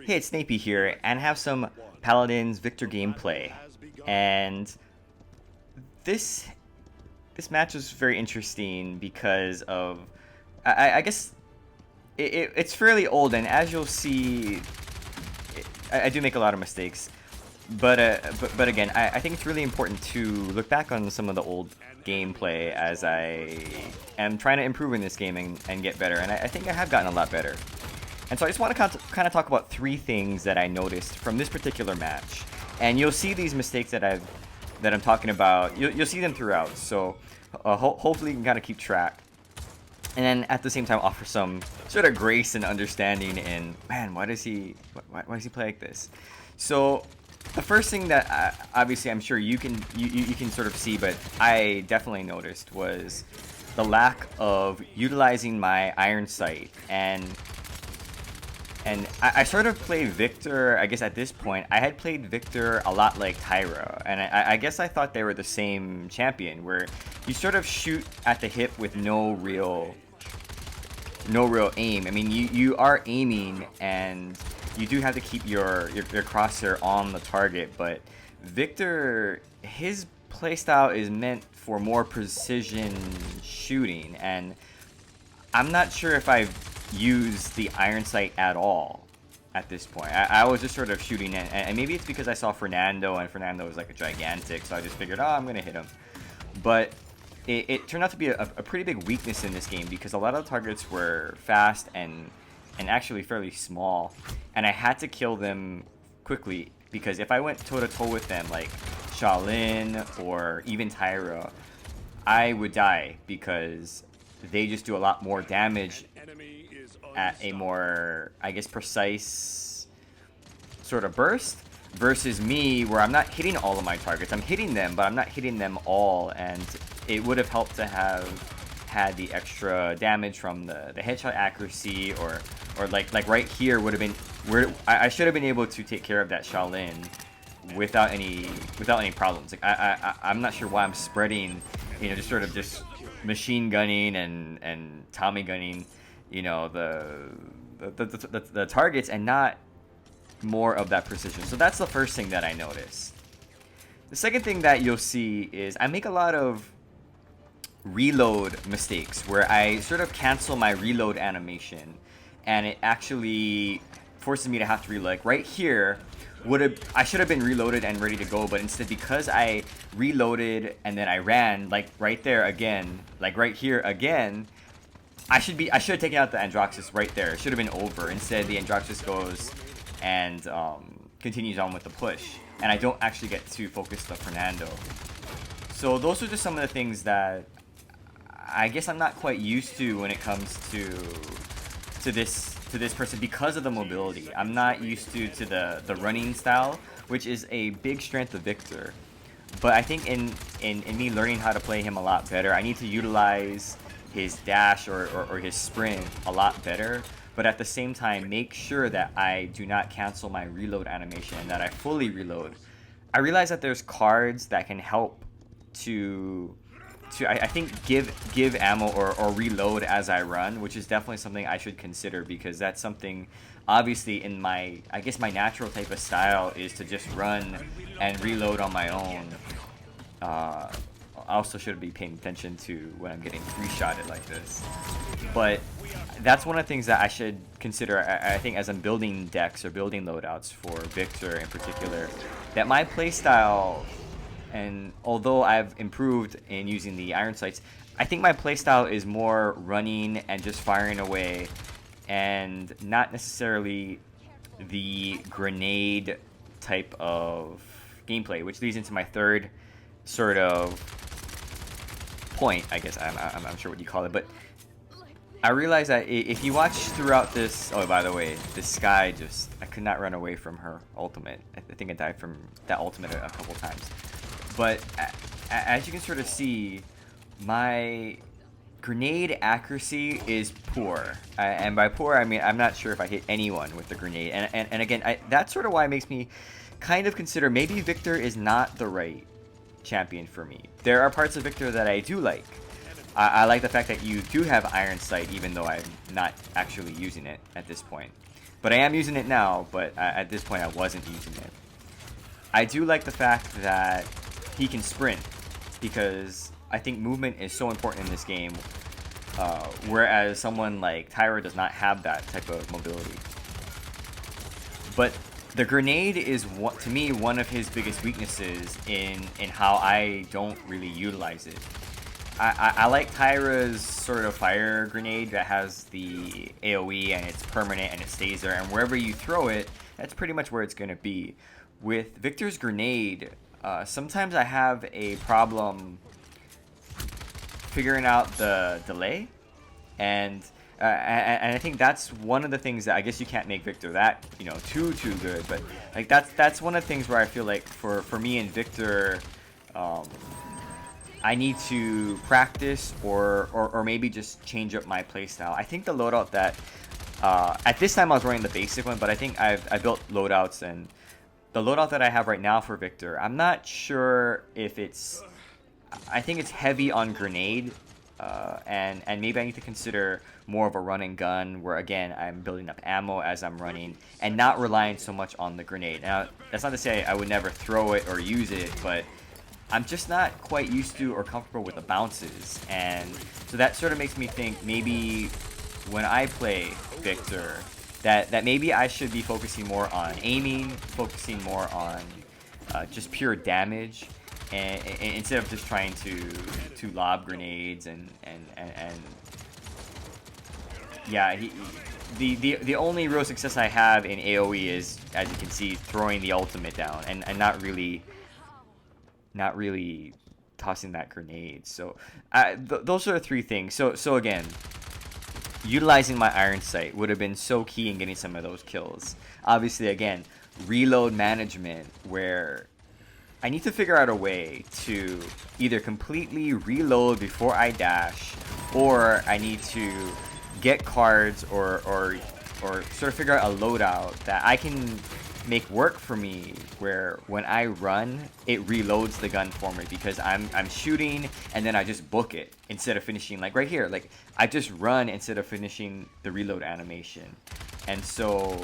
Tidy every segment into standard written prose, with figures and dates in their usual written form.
Hey, it's Snapey here, and have some Paladins Viktor gameplay. And this this match was very interesting because of I guess it's fairly old, and as you'll see, I do make a lot of mistakes. But again, I think it's really important to look back on some of the old gameplay as I am trying to improve in this game and get better. And I think I have gotten a lot better. And so I just want to kind of talk about three things that I noticed from this particular match. And you'll see these mistakes that I'm talking about. You'll see them throughout. So hopefully you can kind of keep track. And then at the same time offer some sort of grace and understanding. And man, why does he play like this? So the first thing that obviously I'm sure you can sort of see, but I definitely noticed, was the lack of utilizing my iron sight. And I sort of play Viktor, I guess at this point, I had played Viktor a lot like Tyra. And I guess I thought they were the same champion, where you sort of shoot at the hip with no real aim. I mean, you are aiming, and you do have to keep your crosshair on the target. But Viktor, his playstyle is meant for more precision shooting. And I'm not sure if I've use the iron sight at all at this point. I was just sort of shooting it, and maybe it's because I saw Fernando, and Fernando was like a gigantic, so I just figured, oh, I'm gonna hit him. But it turned out to be a pretty big weakness in this game, because a lot of the targets were fast and actually fairly small, and I had to kill them quickly, because if I went toe-to-toe with them, like Shaolin or even Tyra, I would die, because they just do a lot more damage at a more, I guess, precise sort of burst, versus me, where I'm not hitting all of my targets. I'm hitting them, but I'm not hitting them all, and it would have helped to have had the extra damage from the headshot accuracy, or like right here would have been where I should have been able to take care of that Shaolin without any problems. Like I'm not sure why I'm spreading, just sort of just machine gunning and Tommy gunning, the targets, and not more of that precision. So that's the first thing that I noticed. The second thing that you'll see is I make a lot of reload mistakes, where I sort of cancel my reload animation, and it actually forces me to have to reload. Like right here, I should have been reloaded and ready to go, but instead, because I reloaded and then I ran, like right there again, like right here again, I should have taken out the Androxus right there. It should have been over. Instead, the Androxus goes and continues on with the push, and I don't actually get to focus the Fernando. So those are just some of the things that I guess I'm not quite used to when it comes to this person, because of the mobility. I'm not used to the running style, which is a big strength of Viktor. But I think in me learning how to play him a lot better, I need to utilize his dash or his sprint a lot better, but at the same time make sure that I do not cancel my reload animation and that I fully reload. I realize that there's cards that can help to I think give ammo or reload as I run, which is definitely something I should consider, because that's something, obviously, in my natural type of style is to just run and reload on my own. I also should be paying attention to when I'm getting three-shotted like this. But that's one of the things that I should consider, I think, as I'm building decks or building loadouts for Viktor in particular, that my playstyle, and although I've improved in using the iron sights, I think my playstyle is more running and just firing away, and not necessarily the grenade type of gameplay, which leads into my third sort of point, I guess. I'm sure what you call it, but I realized that if you watch throughout this... Oh, by the way, this Sky just... I could not run away from her ultimate. I think I died from that ultimate a couple times. But as you can sort of see, my grenade accuracy is poor. And by poor, I mean I'm not sure if I hit anyone with the grenade. And again, that's sort of why it makes me kind of consider maybe Viktor is not the right champion for me. There are parts of Viktor that I do like. I like the fact that you do have iron sight, even though I'm not actually using it at this point. But I am using it now, but at this point I wasn't using it. I do like the fact that he can sprint, because I think movement is so important in this game, whereas someone like Tyra does not have that type of mobility. But the grenade is, to me, one of his biggest weaknesses in how I don't really utilize it. I like Tyra's sort of fire grenade that has the AoE and it's permanent and it stays there, and wherever you throw it, that's pretty much where it's going to be. With Viktor's grenade, sometimes I have a problem figuring out the delay, and I think that's one of the things that I guess you can't make Viktor that, you know, too good, but like that's one of the things where I feel like for me and Viktor, I need to practice or maybe just change up my playstyle. I think the loadout that at this time I was running the basic one, but I think I built loadouts, and the loadout that I have right now for Viktor, I'm not sure if it's, I think it's heavy on grenade, and maybe I need to consider more of a run and gun, where again I'm building up ammo as I'm running and not relying so much on the grenade. Now that's not to say I would never throw it or use it, but I'm just not quite used to or comfortable with the bounces, and so that sort of makes me think maybe when I play Viktor, that maybe I should be focusing more on aiming, focusing more on just pure damage, and instead of just trying to lob grenades and yeah, the only real success I have in AoE is, as you can see, throwing the ultimate down and not really tossing that grenade. So those are the three things. So again, utilizing my iron sight would have been so key in getting some of those kills. Obviously, again, reload management, where I need to figure out a way to either completely reload before I dash, or I need to get cards or sort of figure out a loadout that I can make work for me, where when I run, it reloads the gun for me, because I'm shooting and then I just book it instead of finishing, like right here, like I just run instead of finishing the reload animation. And so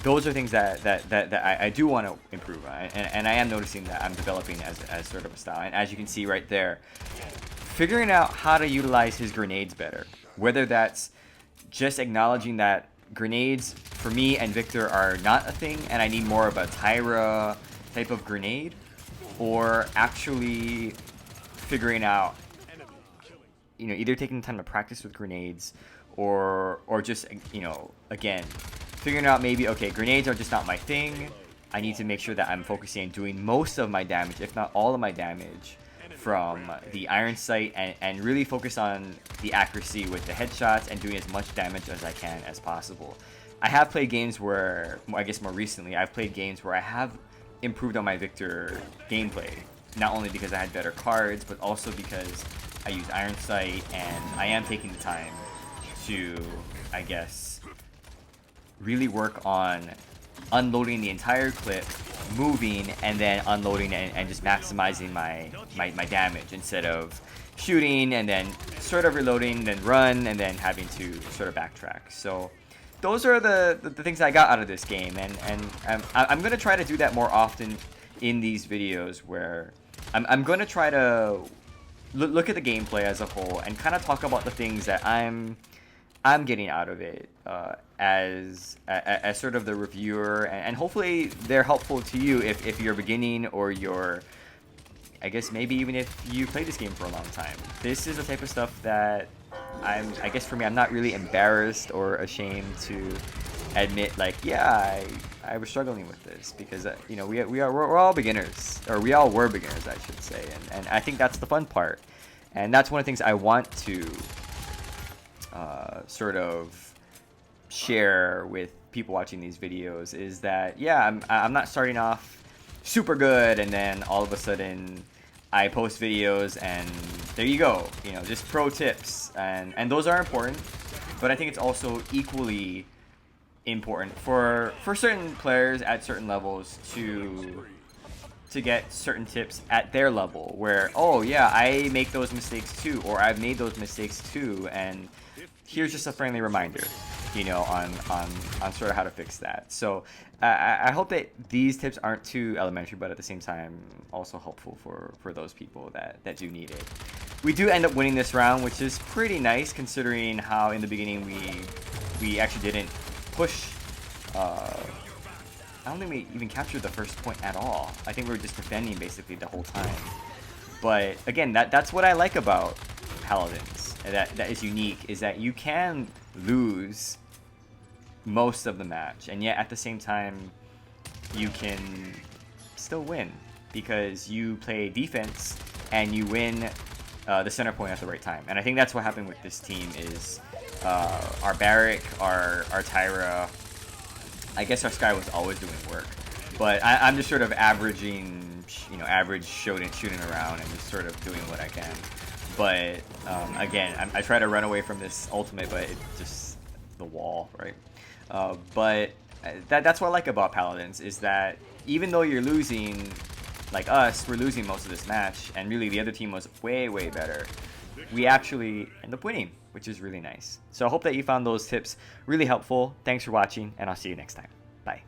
those are things that I do want to improve on, and I am noticing that I'm developing as sort of a style. And as you can see right there, figuring out how to utilize his grenades better, whether that's just acknowledging that grenades for me and Viktor are not a thing and I need more of a Tyra type of grenade, or actually figuring out, you know, either taking time to practice with grenades, or just, you know, again, figuring out maybe, okay, grenades are just not my thing. I need to make sure that I'm focusing on doing most of my damage, if not all of my damage, from the iron sight, and really focus on the accuracy with the headshots and doing as much damage as I can as possible. I have played games where, I guess more recently, I've played games where I have improved on my Viktor gameplay, not only because I had better cards, but also because I used iron sight and I am taking the time to, I guess, really work on unloading the entire clip, moving, and then unloading and just maximizing my damage, instead of shooting and then sort of reloading, then run, and then having to sort of backtrack. So those are the things I got out of this game, and I'm going to try to do that more often in these videos, where I'm going to try to look at the gameplay as a whole and kind of talk about the things that I'm getting out of it, as sort of the reviewer, and hopefully they're helpful to you if you're beginning, or you're, I guess maybe even if you play this game for a long time. This is the type of stuff that I guess for me, I'm not really embarrassed or ashamed to admit, like, yeah, I was struggling with this, because you know, we're all beginners, or we all were beginners, I should say, and I think that's the fun part, and that's one of the things I want to sort of share with people watching these videos, is that, yeah, I'm not starting off super good and then all of a sudden I post videos and there you go, you know, just pro tips, and those are important, but I think it's also equally important for certain players at certain levels to get certain tips at their level, where, oh yeah, I make those mistakes too, or I've made those mistakes too, and here's just a friendly reminder. you know, on sort of how to fix that. So I hope that these tips aren't too elementary, but at the same time also helpful for those people that do need it. We do end up winning this round, which is pretty nice considering how in the beginning we actually didn't push. I don't think we even captured the first point at all. I think we were just defending basically the whole time. But again, that's what I like about Paladins. That is unique, is that you can lose most of the match, and yet at the same time you can still win because you play defense and you win the center point at the right time. And I think that's what happened with this team is our Barrack, our Tyra. I guess our Sky was always doing work, but I'm just sort of averaging, you know, average shooting around and just sort of doing what I can. But again, I try to run away from this ultimate, but it just the wall, right? But that's what I like about Paladins is that even though you're losing, like us, we're losing most of this match, and really the other team was way better. We actually end up winning, which is really nice. So I hope that you found those tips really helpful. Thanks for watching, and I'll see you next time. Bye.